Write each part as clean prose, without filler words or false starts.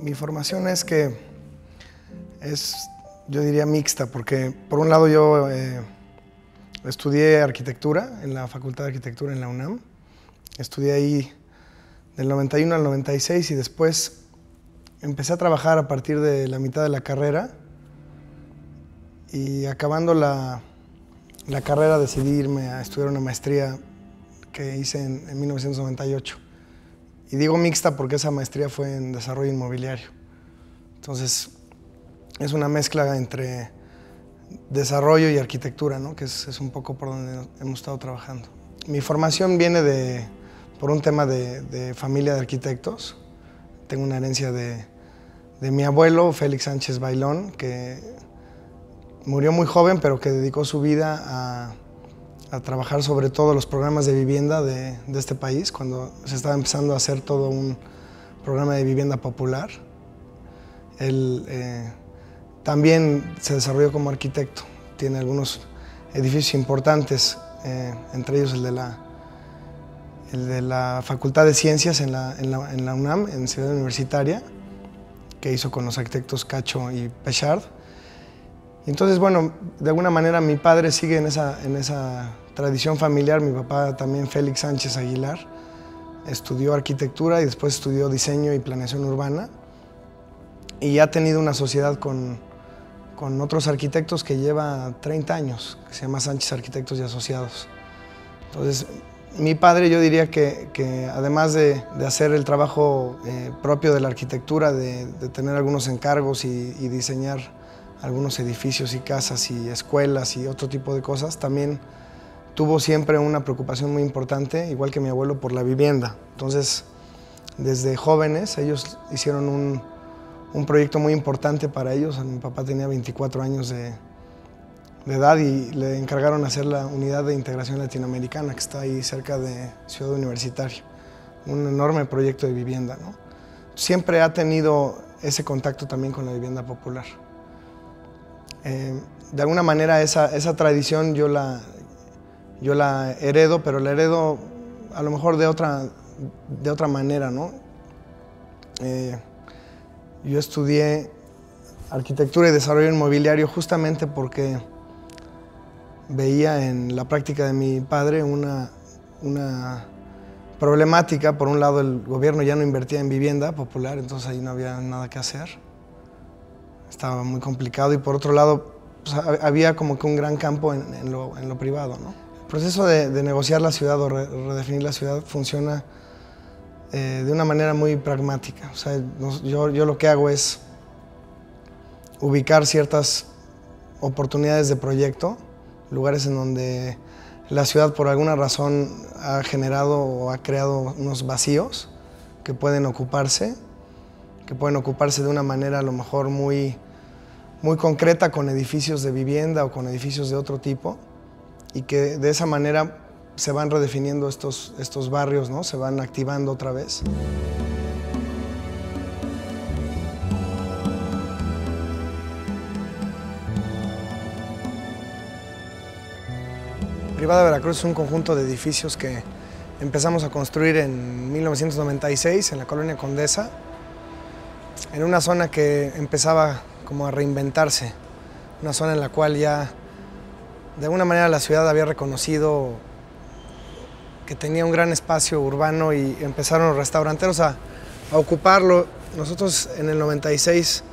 Mi formación yo diría mixta, porque por un lado yo estudié arquitectura en la Facultad de Arquitectura en la UNAM. Estudié ahí del 91 al 96 y después empecé a trabajar a partir de la mitad de la carrera y acabando la carrera decidí irme a estudiar una maestría que hice en 1998. Y digo mixta porque esa maestría fue en desarrollo inmobiliario. Entonces, es una mezcla entre desarrollo y arquitectura, ¿no? Que es un poco por donde hemos estado trabajando. Mi formación viene por un tema de familia de arquitectos. Tengo una herencia de mi abuelo, Félix Sánchez Bailón, que murió muy joven, pero que dedicó su vida a trabajar sobre todo los programas de vivienda de este país, cuando se estaba empezando a hacer todo un programa de vivienda popular. Él también se desarrolló como arquitecto, tiene algunos edificios importantes, entre ellos el de la Facultad de Ciencias en la UNAM, en Ciudad Universitaria, que hizo con los arquitectos Cacho y Pechard. Y entonces, bueno, de alguna manera mi padre sigue en esa tradición familiar. Mi papá también, Félix Sánchez Aguilar, estudió arquitectura y después estudió diseño y planeación urbana. Y ha tenido una sociedad con otros arquitectos que lleva 30 años, que se llama Sánchez Arquitectos y Asociados. Entonces, mi padre, yo diría que además de hacer el trabajo propio de la arquitectura, de tener algunos encargos y diseñar algunos edificios y casas y escuelas y otro tipo de cosas, también tuvo siempre una preocupación muy importante, igual que mi abuelo, por la vivienda. Entonces, desde jóvenes, ellos hicieron un proyecto muy importante para ellos. Mi papá tenía 24 años de edad y le encargaron hacer la unidad de integración latinoamericana, que está ahí cerca de Ciudad Universitaria. Un enorme proyecto de vivienda, ¿no? Siempre ha tenido ese contacto también con la vivienda popular. De alguna manera esa tradición yo la heredo, pero la heredo a lo mejor de otra manera, ¿no? Yo estudié arquitectura y desarrollo inmobiliario justamente porque veía en la práctica de mi padre una problemática. Por un lado, el gobierno ya no invertía en vivienda popular, entonces ahí no había nada que hacer. Estaba muy complicado, y por otro lado, pues, había como que un gran campo en lo privado, ¿no? El proceso de negociar la ciudad o redefinir la ciudad funciona de una manera muy pragmática. O sea, yo lo que hago es ubicar ciertas oportunidades de proyecto, lugares en donde la ciudad por alguna razón ha generado o ha creado unos vacíos que pueden ocuparse de una manera a lo mejor muy concreta, con edificios de vivienda o con edificios de otro tipo, y que de esa manera se van redefiniendo estos barrios, ¿no? Se van activando otra vez. Privada Veracruz es un conjunto de edificios que empezamos a construir en 1996 en la colonia Condesa, en una zona que empezaba como a reinventarse, una zona en la cual ya de alguna manera la ciudad había reconocido que tenía un gran espacio urbano y empezaron los restauranteros a ocuparlo. Nosotros en el 96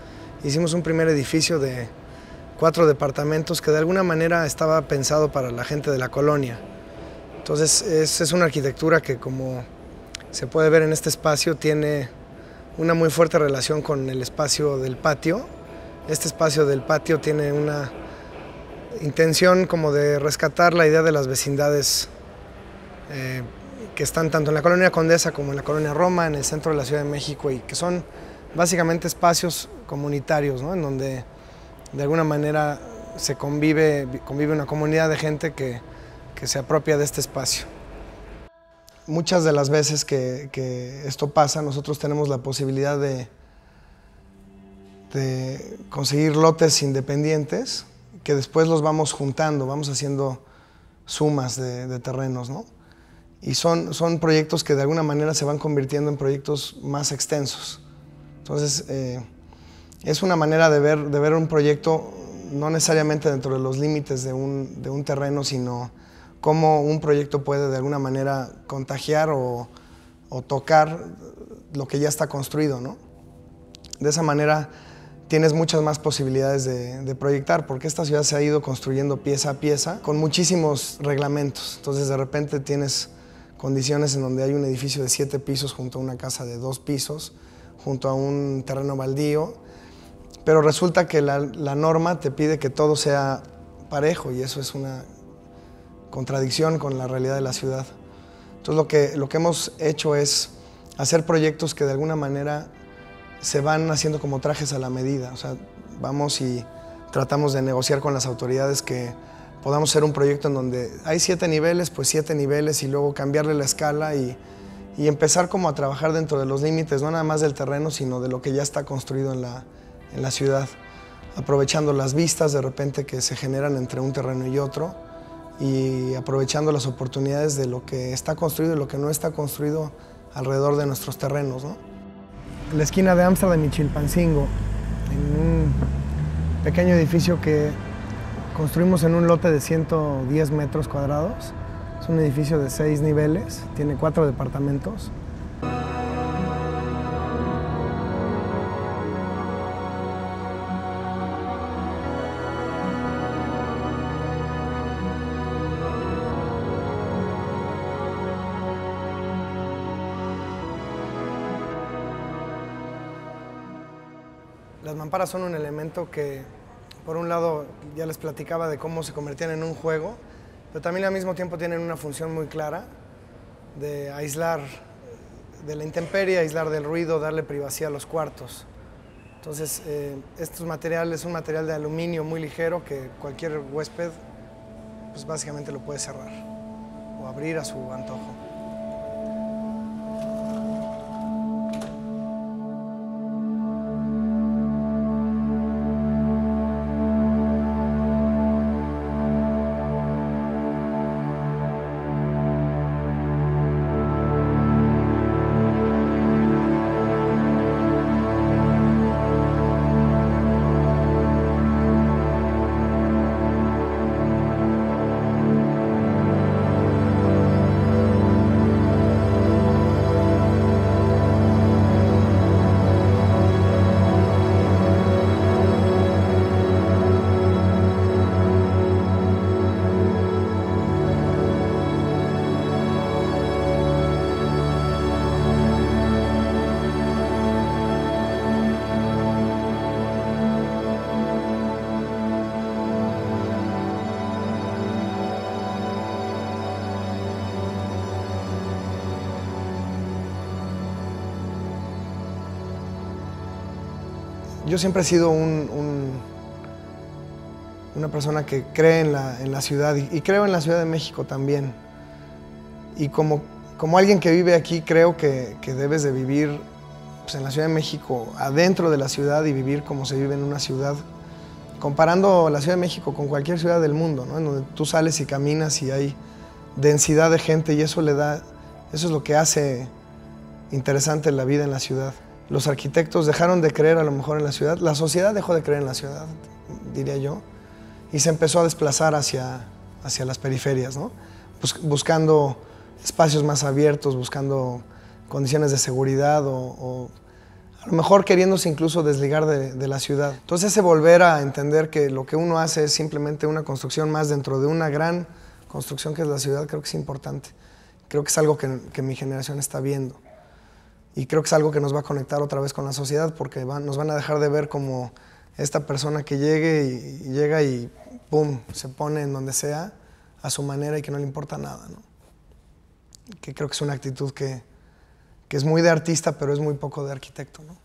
hicimos un primer edificio de 4 departamentos que de alguna manera estaba pensado para la gente de la colonia. Entonces es una arquitectura que, como se puede ver en este espacio, tiene una muy fuerte relación con el espacio del patio. Este espacio del patio tiene una intención como de rescatar la idea de las vecindades que están tanto en la colonia Condesa como en la colonia Roma, en el centro de la Ciudad de México, y que son básicamente espacios comunitarios, ¿no? En donde de alguna manera se convive una comunidad de gente que se apropia de este espacio. Muchas de las veces que esto pasa, nosotros tenemos la posibilidad de conseguir lotes independientes que después los vamos juntando, vamos haciendo sumas de terrenos, ¿no? Y son proyectos que de alguna manera se van convirtiendo en proyectos más extensos. Entonces, es una manera de ver un proyecto no necesariamente dentro de los límites de un terreno, sino cómo un proyecto puede de alguna manera contagiar o tocar lo que ya está construido, ¿no? De esa manera tienes muchas más posibilidades de proyectar, porque esta ciudad se ha ido construyendo pieza a pieza con muchísimos reglamentos. Entonces de repente tienes condiciones en donde hay un edificio de 7 pisos junto a una casa de 2 pisos, junto a un terreno baldío, pero resulta que la norma te pide que todo sea parejo y eso es una contradicción con la realidad de la ciudad. Entonces lo que hemos hecho es hacer proyectos que de alguna manera se van haciendo como trajes a la medida. O sea, vamos y tratamos de negociar con las autoridades que podamos hacer un proyecto en donde hay 7 niveles, pues 7 niveles y luego cambiarle la escala y empezar como a trabajar dentro de los límites, no nada más del terreno, sino de lo que ya está construido en la ciudad, aprovechando las vistas de repente que se generan entre un terreno y otro y aprovechando las oportunidades de lo que está construido y lo que no está construido alrededor de nuestros terrenos, ¿no? En la esquina de Ámsterdam y Chilpancingo, en un pequeño edificio que construimos en un lote de 110 metros cuadrados. Es un edificio de 6 niveles, tiene 4 departamentos. Las mamparas son un elemento que, por un lado, ya les platicaba de cómo se convertían en un juego, pero también al mismo tiempo tienen una función muy clara de aislar de la intemperie, aislar del ruido, darle privacidad a los cuartos. Entonces, este material es un material de aluminio muy ligero que cualquier huésped, pues básicamente lo puede cerrar o abrir a su antojo. Yo siempre he sido una persona que cree en la ciudad y creo en la Ciudad de México también. Y como alguien que vive aquí, creo que debes de vivir pues, en la Ciudad de México, adentro de la ciudad y vivir como se vive en una ciudad, comparando la Ciudad de México con cualquier ciudad del mundo, ¿no? En donde tú sales y caminas y hay densidad de gente y eso es lo que hace interesante la vida en la ciudad. Los arquitectos dejaron de creer a lo mejor en la ciudad, la sociedad dejó de creer en la ciudad, diría yo, y se empezó a desplazar hacia las periferias, ¿no? Buscando espacios más abiertos, buscando condiciones de seguridad o a lo mejor queriéndose incluso desligar de la ciudad. Entonces ese volver a entender que lo que uno hace es simplemente una construcción más dentro de una gran construcción que es la ciudad, creo que es importante. Creo que es algo que mi generación está viendo. Y creo que es algo que nos va a conectar otra vez con la sociedad porque nos van a dejar de ver como esta persona que llega y pum, se pone en donde sea a su manera y que no le importa nada, ¿no? Que creo que es una actitud que es muy de artista, pero es muy poco de arquitecto, ¿no?